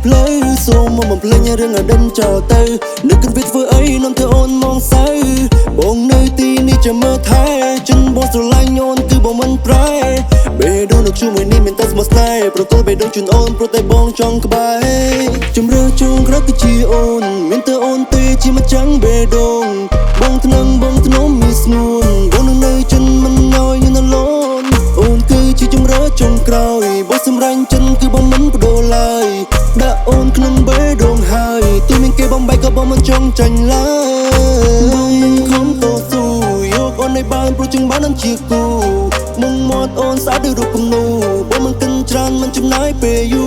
ផ្លូវសូមមកបំភ្លេញរឿងអតីតចោលទៅនឹកគិតវាធ្វើអីនាំទៅអូនមកសៅបងនៅទីនេះចាំមើលថែចិនបងស្រឡាញ់អូនគឺបងមិនប្រែបេះដូងនៅជាមួយនេះមានតែស្មោះស្នេហ៍ប្រទល់បេះដូងជូនអូនព្រោះតែបងចង់ក្បែរជំរឿជូនក្រឹកគឺជាអូនមានតែអូនទេជាម្ចាំងបេះដូងបងថ្នឹងបងធ្នមមានស្ងួនបងនឹងនៅចិនមិនណយនៅលនអូនគឺជាជំរឿចុងក្រោយបងសម្រាញ់ចិនគឺបងមិនបដូរឡើយដាក់អូនក្នុងបេះដូងហើយទូមានគេបំបែកក៏បងមិនចង់ចាញ់ឡើយបងនឹងខំតស៊ូយកអូនឲ្យបានព្រោះជឹងបាននឹងជាគូមុំមាត់អូនស្អាតដូចរូបគំនូបងមិនកិនច្រើនមិនចំណាយពេលយូ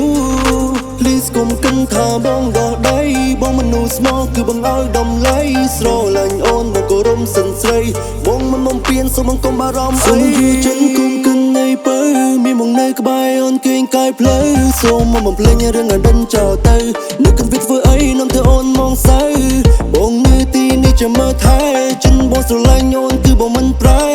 រ Please កុំកិនថាបងដោះដៃបងមនុស្សស្មោះគឺបងឲ្យដំឡៃស្រឡាញ់អូនបងក៏រំសិនស្រីបងមិនបំពេញសូមកុំបារម្ភអីសូមយូរចិនគុំកិននៃពើមានមកនៅក្បែរអូនគេងកាយផ្លូវសូមមកបំភ្លេញរឿងអតីតចោលទៅនឹកគិតវាធ្វើអីនាំទៅអូនមកសៅបងនៅទីនេះចាំមើលថែចិនបងស្រឡាញ់អូនគឺបងមិនប្រែ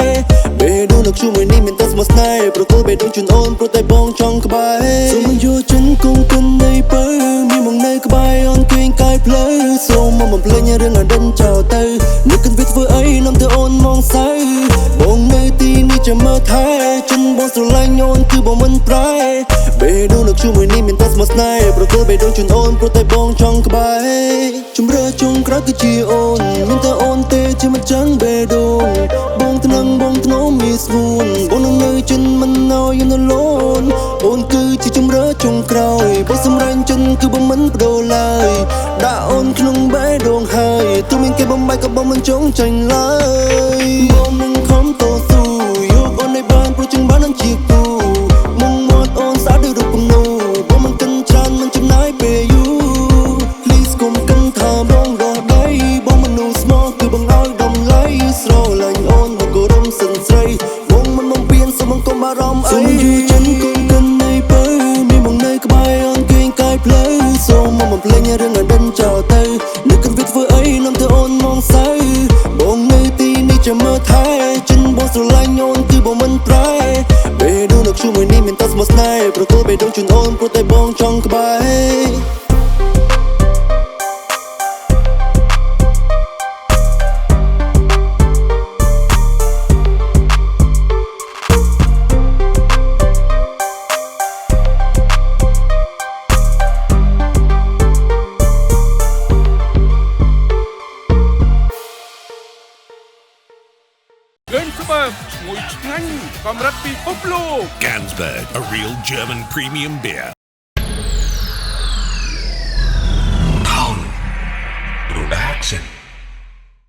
បេះដូងនៅជាមួយនេះមានតែស្មោះស្នេហ៍ប្រទល់បេះដូងជូនអូនព្រោះតែបងចង់ក្បែរសូមយូរចិនគុំកិននៃពើមានមកនៅក្បែរអូនគេងកាយផ្លូវសូមមកបំភ្លេញរឿងអតីតចោលទៅនឹកគិតវាធ្វើអីនាំទៅអូនមកសៅបងនៅទីនេះចាំមើលថែចិនបងស្រឡាញ់អូនគឺបងមិនប្រែបេះដូងនៅជាមួយនេះមានតែស្មោះស្នេហ៍ប្រទល់បេះដូងជូនអូនព្រោះតែបងចង់ក្បែរជំរឿជុំក្រោយគឺជាអូនមានតែអូនទេជាម្ចាំងបេះដូងបងថ្នឹងបងធ្នមមានស្ងួនបងនឹងនៅចិនមិនណយនៅលនអូនគឺជាជំរឿចុងក្រោយបងសម្រាញ់ចិនគឺបងមិនបដូរឡើយដាក់អូនក្នុងបេះដូងហើយទូមានគេបំបែកក៏បងមិនចង់ចាញ់ឡើយបងនឹងខំតស៊ូយកអូនឲ្យបានព្រោះជឹងបាននឹងជាគូមុំមាត់អូនស្អាតដូចរូបគំនូបងមិនកិនច្រើនមិនចំណាយពេលយូរ Please កុំកិនថាបងដោះដៃបងមនុស្សស្មោះគឺបងឲ្យដំឡៃស្រឡាញ់អូនបងក៏រំសិនស្រីបងមិនបំពេញសូមកុំបារម្ភអីសូមយូរចិនគុំកិននៃពើមានមកនៅក្បែរអូនគេងកាយផ្លូវសូមមកបំភ្លេញរឿងអតីតចោលទៅនឹកគិតវាធ្វើអីនាំទៅអូនមកសៅបងនៅទីនេះចាំមើលថែចិនបងស្រឡាញ់អូនគឺបងមិនប្រែបេះដូងនៅជាមួយនេះមានតែស្មោះស្នេហ៍ប្រទល់បេះដូងជូនអូនព្រោះតែបងចង់ក្បែរGansberg ឈ្ងុយឆ្ងាញ់កម្រិតពិភពលោក Gansberg, a real German premium beer.